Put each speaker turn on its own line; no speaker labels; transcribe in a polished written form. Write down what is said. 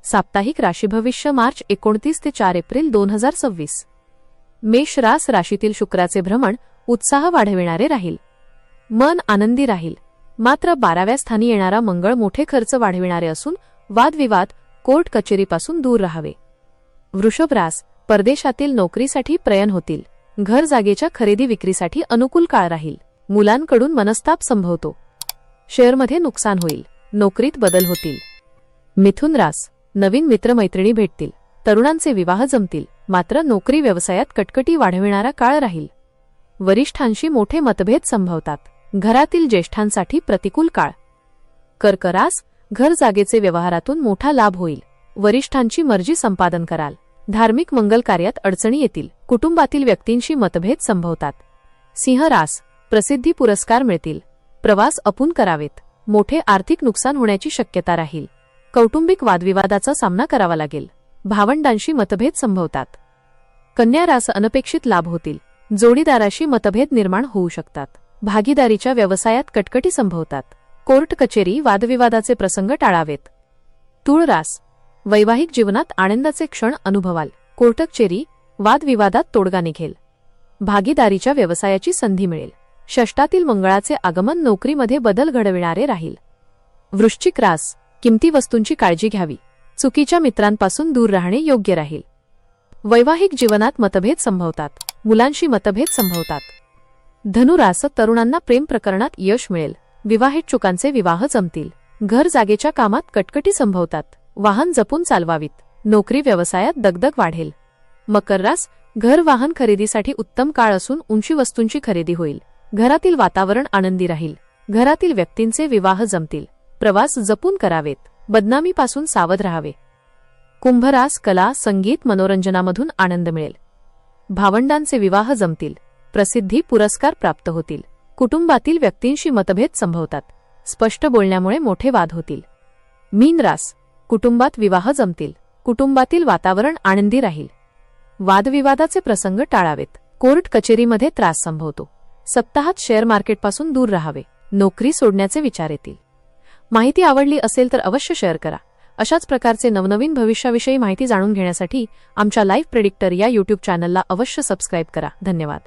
साप्ताहिक राशी भविष्य मार्च 29 ते 4 एप्रिल 2026। मेष राशीतील शुक्राचे भ्रमण उत्साह वाढविणारे राहील। मन आनंदी राहील, मात्र 12व्या स्थानी येणारा मंगळ मोठे खर्च वाढविणारे असून वादविवाद कोर्ट कचेरीपासून दूर राहावे। वृषभ रास परदेशातील नोकरीसाठी प्रयत्न होतील। घर जागेच्या खरेदी विक्रीसाठी अनुकूल काळ राहील। मुलांकडून मनस्ताप संभवतो। शेअरमध्ये नुकसान होईल, नोकरीत बदल होतील। मिथुन रास नवीन मित्रमैत्रिणी भेटतील। तरुणांचे विवाह जमतील, मात्र नोकरी व्यवसायात कटकटी वाढविणारा काळ राहील। वरिष्ठांशी मोठे मतभेद संभवतात। घरातील ज्येष्ठांसाठी प्रतिकूल काळ। कर्क रास घर जागेचे व्यवहारातून मोठा लाभ होईल। वरिष्ठांची मर्जी संपादन कराल। धार्मिक मंगल कार्यात अडचणी येतील। कुटुंबातील व्यक्तींशी मतभेद संभवतात। सिंह रास प्रसिद्धी पुरस्कार मिळतील। प्रवास आपून करावेत। मोठे आर्थिक नुकसान होण्याची शक्यता राहील। कौटुंबिक वादविवादाचा सामना करावा लागेल। भावंडांशी मतभेद संभवतात। कन्या रास अनपेक्षित लाभ होतील। जोडीदाराशी मतभेद निर्माण होऊ शकतात। भागीदारीच्या व्यवसायात कटकटी संभवतात। कोर्ट कचेरी वादविवादाचे प्रसंग टाळावेत। तुळ रास वैवाहिक जीवनात आनंदाचे क्षण अनुभवाल। कोर्ट कचेरी वादविवादात तोडगा निघेल। भागीदारीच्या व्यवसायाची संधी मिळेल। षष्टातील मंगळाचे आगमन नोकरीमध्ये बदल घडविणारे राहील। वृश्चिक रास किमती वस्तूंची काळजी घ्यावी। चुकीच्या मित्रांपासून दूर राहणे योग्य राहील। वैवाहिक जीवनात मतभेद संभवतात। मुलांशी मतभेद संभवतात। धनु रास तरुणांना प्रेम प्रकरणात यश मिळेल। विवाहित चुकांचे विवाह जमतील। घर जागेच्या कामात कटकटी संभवतात। वाहन जपून चालवावीत। नोकरी व्यवसायात दगदग वाढेल। मकर रास घर वाहन खरेदीसाठी उत्तम काळ असून उंची वस्तूंची खरेदी होईल। घरातील वातावरण आनंदी राहील। घरातील व्यक्तींचे विवाह जमतील। प्रवास जपून करावेत। बदनामीपासून सावध राहावे। कुंभ रास कला संगीत मनोरंजनामधून आनंद मिळेल। भावंडांचे विवाह जमतील। प्रसिद्धी पुरस्कार प्राप्त होतील। कुटुंबातील व्यक्तींशी मतभेद संभवतात। स्पष्ट बोलण्यामुळे मोठे वाद होतील। मीन रास कुटुंबात विवाह जमतील। कुटुंबातील वातावरण आनंदी राहील। वादविवादाचे प्रसंग टाळावेत। कोर्ट कचेरीमध्ये त्रास संभवतो। सप्ताहात शेअर मार्केटपासून दूर राहावे। नोकरी सोडण्याचे विचार येतील। माहिती आवडली असेल तर अवश्य शेअर करा। अशाच प्रकारचे नवनवीन भविष्याविषयी माहिती जाणून घेण्यासाठी आमच्या लाईव्ह प्रेडिक्टर या YouTube चॅनलला अवश्य सबस्क्राईब करा। धन्यवाद।